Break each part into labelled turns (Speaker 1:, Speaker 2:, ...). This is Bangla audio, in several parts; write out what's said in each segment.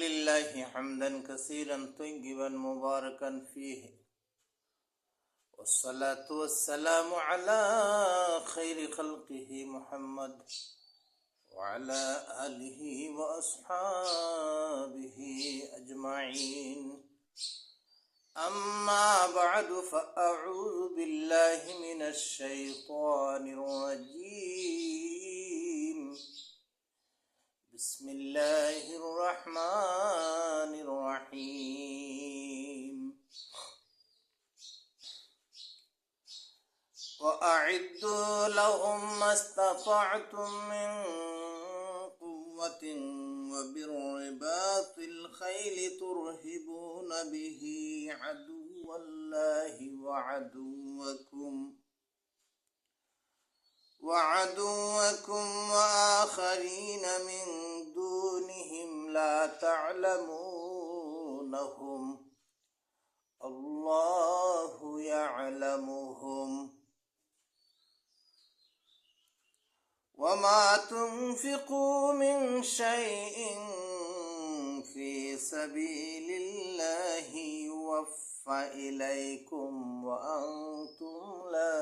Speaker 1: لله حمدا كثيرا طيبا مباركا فيه، والصلاة والسلام على خير خلقه محمد وعلى آله وأصحابه أجمعين. أما بعد، فأعوذ بالله من الشيطان الرجيم. بسم الله الرحمن الرحيم. وأعدوا لهم ما استطعتم من قوة وبالرباط الخيل ترهبون به عدو الله وعدوكم وآخرين من دونهم لا تعلمونهم الله يعلمهم. وما تنفقوا من شيء في سبيل الله يوفى إليكم وأنتم لا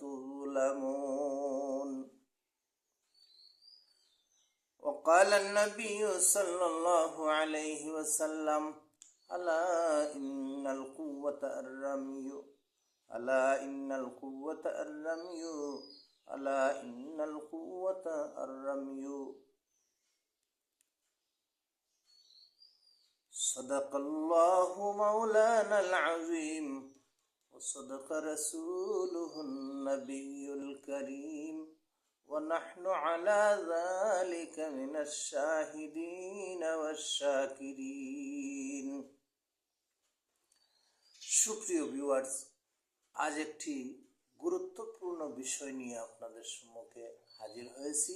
Speaker 1: تظلمون. وقال النبي صلى الله عليه وسلم: ألا إن القوة الرمي ألا إن القوة الرمي ألا إن القوة الرمي. صدق الله مولانا العظيم وصدق رسوله النبي الكريم ونحن على ذلك من الشاهدين والشاكرين. সুপ্রিয় ভিউয়ার্স, আজ একটি গুরুত্বপূর্ণ বিষয় নিয়ে আপনাদের সম্মুখে হাজির হয়েছি।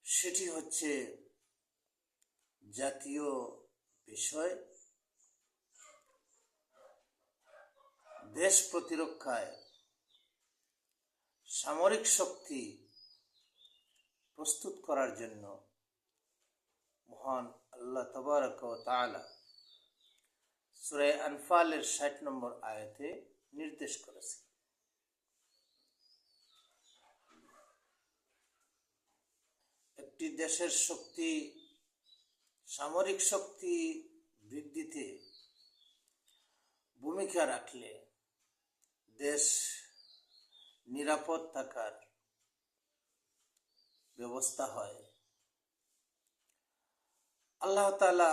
Speaker 1: সেটি হচ্ছে জাতীয় বিষয়, দেশ প্রতিরক্ষায় সামরিক শক্তি প্রস্তুত করার জন্য মহান আল্লাহ তাবারক ওয়া তাআলা সূরা আনফালের ৬০ নম্বর আয়াতে নির্দেশ করেছে। একটি দেশের শক্তি, সামরিক শক্তি বৃদ্ধিতে ভূমিকা রাখলে দেশ নিরাপদ থাকার ব্যবস্থা হয়। আল্লাহ তাআলা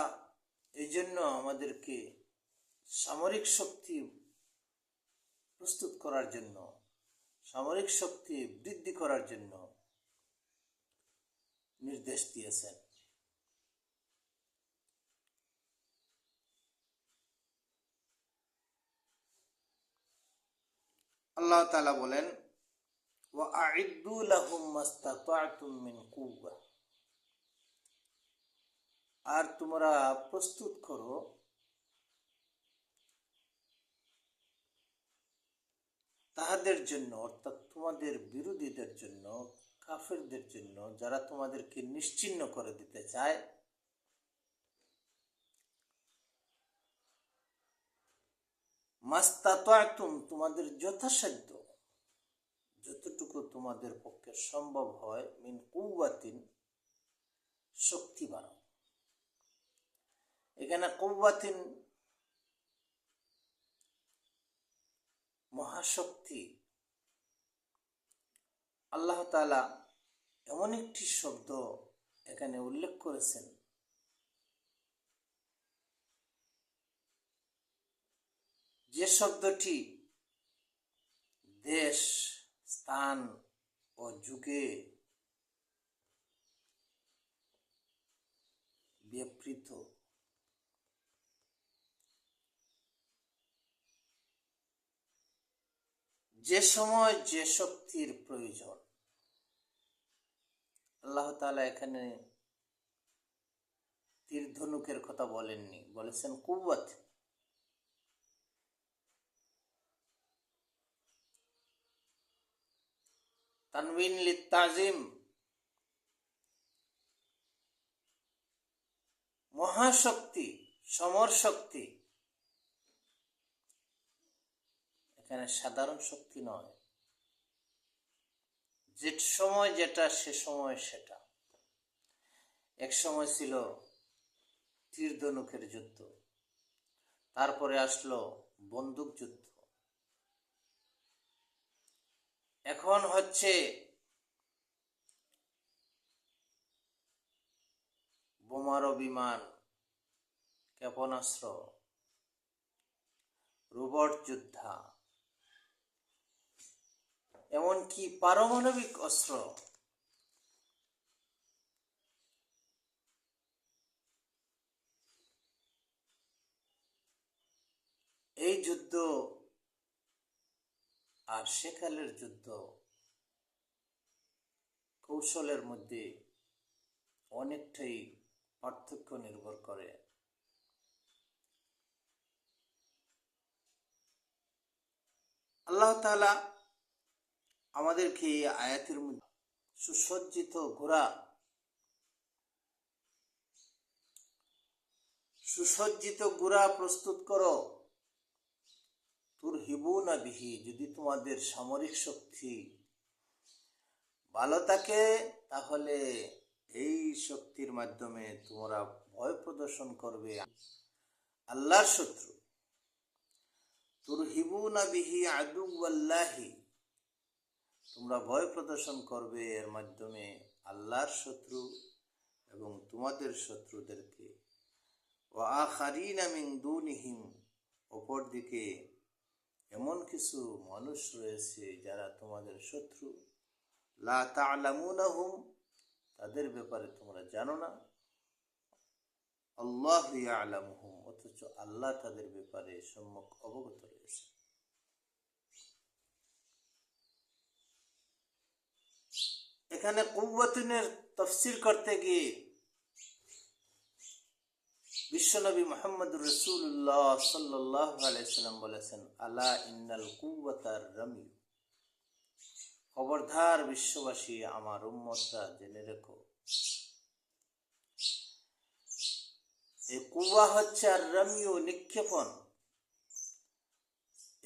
Speaker 1: এই জন্য আমাদেরকে সামরিক শক্তি প্রস্তুত করার জন্য, সামরিক শক্তি বৃদ্ধি করার জন্য নির্দেশ দিয়েছেন। আল্লাহ তাআলা বলেন, ওয়াআইদ্দু লাহুম মাস্তাতা'তুম মিন কুওয়া, আর তোমরা প্রস্তুত করো তাহাদের জন্য, অর্থাৎ তোমাদের বিরোধীদের জন্য, কাফেরদের জন্য, যারা তোমাদেরকে নিশ্চিহ্ন করে দিতে চায়, মাস্তাতা'তুম, তোমাদের যথাসাধ্য, যতটুকু তোমাদের পক্ষে সম্ভব হয়, মিন কুওয়াতিন, শক্তি বাড়াও। এখানে কুওয়াতিন মহাশক্তি। আল্লাহ তাআলা এমন একটি শব্দ এখানে উল্লেখ করেছেন, যে শব্দটি দেশ, স্থান ও যুগে ব্যবহৃত। যে সময় যে শক্তির প্রয়োজন, আল্লাহ তাআলা এখানে তীর ধনুকের কথা বলেননি, বলেছেন কুওয়াত। তানবিন লিত্তাজিম, মহাশক্তি, সমর শক্তি। এখানে সাধারণ শক্তি নয়, যে সময় যেটা সে সময় সেটা। এক সময় ছিল তীর ধনুকের যুদ্ধ, তারপরে আসলো বন্দুক যুদ্ধ, এখন হচ্ছে বোমারো বিমান, ক্ষেপণাস্ত্র, রোবট যোদ্ধা, এমনকি পারমাণবিক অস্ত্র। এই যুদ্ধ আর সেকালের যুদ্ধ কৌশলের মধ্যে অনেকটাই পার্থক্য নির্ভর করে। আল্লাহ তাআলা আমাদেরকে এই আয়াতের মধ্যে সুসজ্জিত ঘোড়া প্রস্তুত করো, তুরহিবুনা বিহি, যদি তোমাদের সামরিক শক্তি ভালো থাকে তাহলে এই শক্তির মাধ্যমে তোমরা ভয় প্রদর্শন করবে আল্লাহর শত্রু। তুরহিবুনা বিহি আদুওয়াল্লাহি, তোমরা ভয় প্রদর্শন করবে এর মাধ্যমে আল্লাহর শত্রু এবং তোমাদের শত্রুদেরকে। ওয়া আখারিনা মিন দুনিহিম, অপরদিকে এমন কিছু মানুষ রয়েছে যারা তোমাদের শত্রু। লা তা'লামুনাহুম, তাদের ব্যাপারে তোমরা জানো না। আল্লাহু ইয়া'লামুহুম, অথচ আল্লাহ তাদের ব্যাপারে সম্যক অবগত রয়েছে। এখানে কুওয়াতুনের তাফসীর করতে গিয়ে বিশ্বনবী মুহাম্মদুর রাসূলুল্লাহ সাল্লাল্লাহু আলাইহি ওয়াসাল্লাম বলেছেন, আলা ইন্নাল কুওয়াতার রামি, খবরদার বিশ্ববাসী, আমার উম্মতরা জেনে রেখো, এই কুওয়া হচ্ছে আর রামিও নিক্ষেপণ।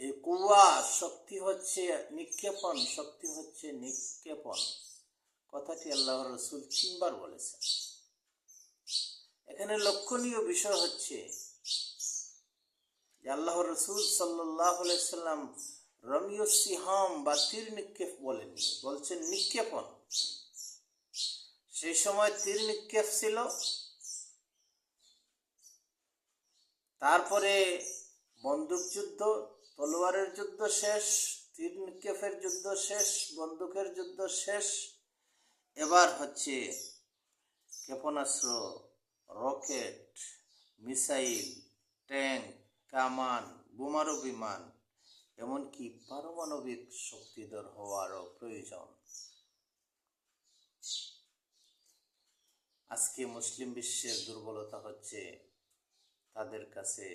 Speaker 1: এই কুওয়া শক্তি হচ্ছে নিক্ষেপণ, শক্তি হচ্ছে নিক্ষেপণ। কথাটি আল্লাহর রাসূল 3 বার বলেছেন। এখানে লক্ষণীয় বিষয় হচ্ছে যে আল্লাহর রাসূল সাল্লাল্লাহু আলাইহি সাল্লাম রামিয়ুস সিহাম বা তীর নিক্ষেপ বলেননি, বলছেন নিক্ষেপণ। সেই সময় তীর নিক্ষেপ ছিল, তারপরে বন্দুক যুদ্ধ, তলোয়ারের যুদ্ধ শেষ, তীর নিক্ষেপের যুদ্ধ শেষ, বন্দুকের যুদ্ধ শেষ। এবার হচ্ছে ক্ষেপণাস্ত্র, রকেট, মিসাইল, ট্যাঙ্ক, কামান, বোমারু বিমান, এমনকি পারমাণবিক শক্তিধর হওয়ারও প্রয়োজন। আজকে মুসলিম বিশ্বের দুর্বলতা হচ্ছে তাদের কাছে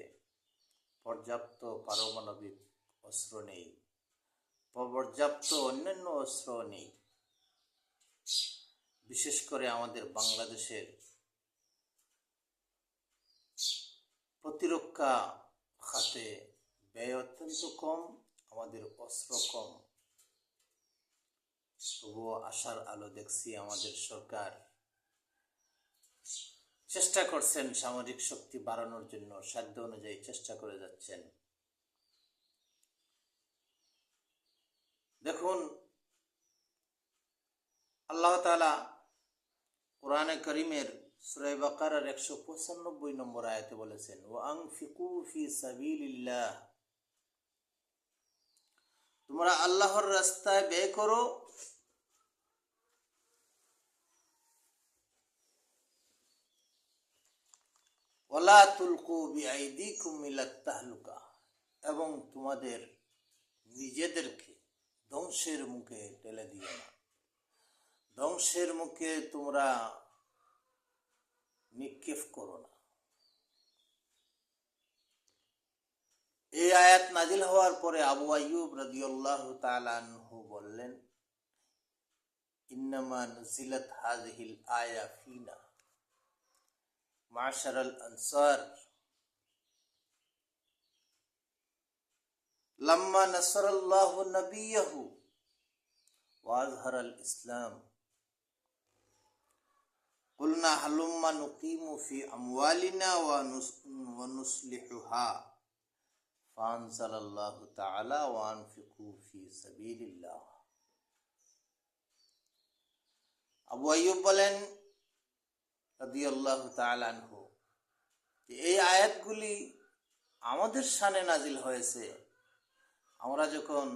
Speaker 1: পর্যাপ্ত পারমাণবিক অস্ত্র নেই, পর্যাপ্ত অন্যান্য অস্ত্র নেই। বিশেষ করে আমাদের বাংলাদেশের প্রতিরক্ষা খাতে ব্যয় অত্যন্ত কম, আমাদের অস্ত্র কম। তবুও আশার আলো দেখছি, আমাদের সরকার চেষ্টা করছেন সামরিক শক্তি বাড়ানোর জন্য, সাধ্য অনুযায়ী চেষ্টা করে যাচ্ছেন। দেখুন, আল্লাহ তাআলা কোরআনে কারীমের সূরা বাকারার 195 নম্বর আয়াতে বলেছেন, ওয়া আনফিকু ফি সাবিলিল্লাহ, তোমরা আল্লাহর রাস্তায় ব্যয় করো, ওয়ালা তুলকু বিআইদিকুম ইলাত তাহলুকা, এবং তোমাদের নিজেদেরকে ধ্বংসের মুখে ঠেলে দিও না, ধ্বংসের মুখে তোমরা নিক্ষেপ করো না। এই আয়াত নাজিল হওয়ার পরে আবু আইয়ুব রাদিয়াল্লাহু তাআলা আনহু বললেন, ইন্নামা নুজিলাত হাযিহিল আয়া ফিনা, মাশারাল আনসার, লাম্মা নাসারাল্লাহু নবিয়্যাহু ওয়া আযহারাল ইসলাম কুলনা হালুম্মা নুকিমু ফি আমওয়ালিনা ওয়া নুসলিহুহা ফাআনজালাল্লাহু তাআলা ওয়া আনফিকু ফি সাবিলিল্লাহ। আবু আইয়ুব বলেন রাদিয়াল্লাহু তাআলা আনহু, এই আয়াতগুলি আমাদের শানে নাজিল হয়েছে আমরা যখন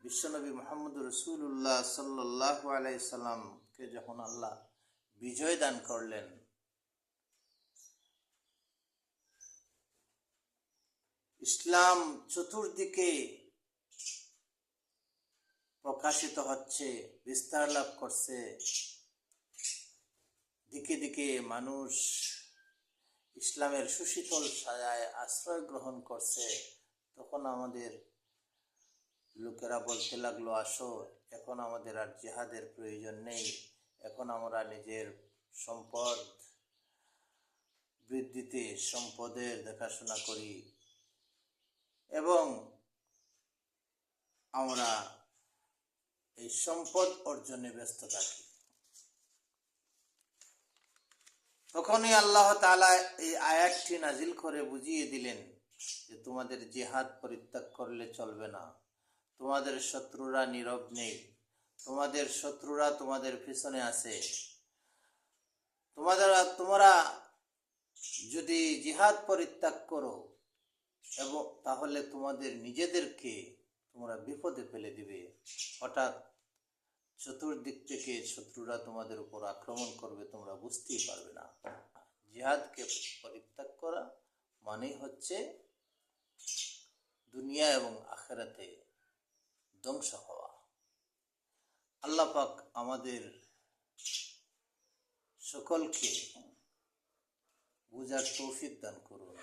Speaker 1: বিশ্বনবী মুহাম্মদ রাসূলুল্লাহ সাল্লাল্লাহু আলাইহি সাল্লামকে যখন আল্লাহ বিজয় দান করলেন, ইসলাম চতুর্দিকে প্রকাশিত হচ্ছে, বিস্তার লাভ করছে, দিকে দিকে মানুষ ইসলামের সুশীতল ছায়ায় আশ্রয় গ্রহণ করছে, তখন আমাদের লোকেরা বলতে লাগলো, আসো এখন আমাদের আর জিহাদের প্রয়োজন নেই, এখন আমরা নিজের সম্পদ বৃদ্ধিতে সম্পদের দেখাশোনা করি এবং আমরা এই সম্পদ অর্জনে ব্যস্ত থাকি। তখনই আল্লাহ তাআলা এই আয়াতটি নাজিল করে বুঝিয়ে দিলেন যে তোমাদের জিহাদ পরিত্যাগ করলে চলবে না, তোমাদের শত্রুরা নীরব নেই, তোমাদের শত্রুরা তোমাদের পিছনে আছে, তোমরা যদি জিহাদ পরিত্যাগ করো এবং তাহলে তোমাদের নিজেদেরকে তোমরা বিপদে ফেলে দিবে, হঠাৎ চতুর্দিক থেকে শত্রুরা তোমাদের উপর আক্রমণ করবে, তোমরা বুঝতেই পারবে না। জিহাদকে পরিত্যাগ করা মানেই হচ্ছে দুনিয়া এবং আখিরাতে ধ্বংস হওয়া। আল্লাহ পাক আমাদের সকলকে বুঝার তৌফিক দান করুন।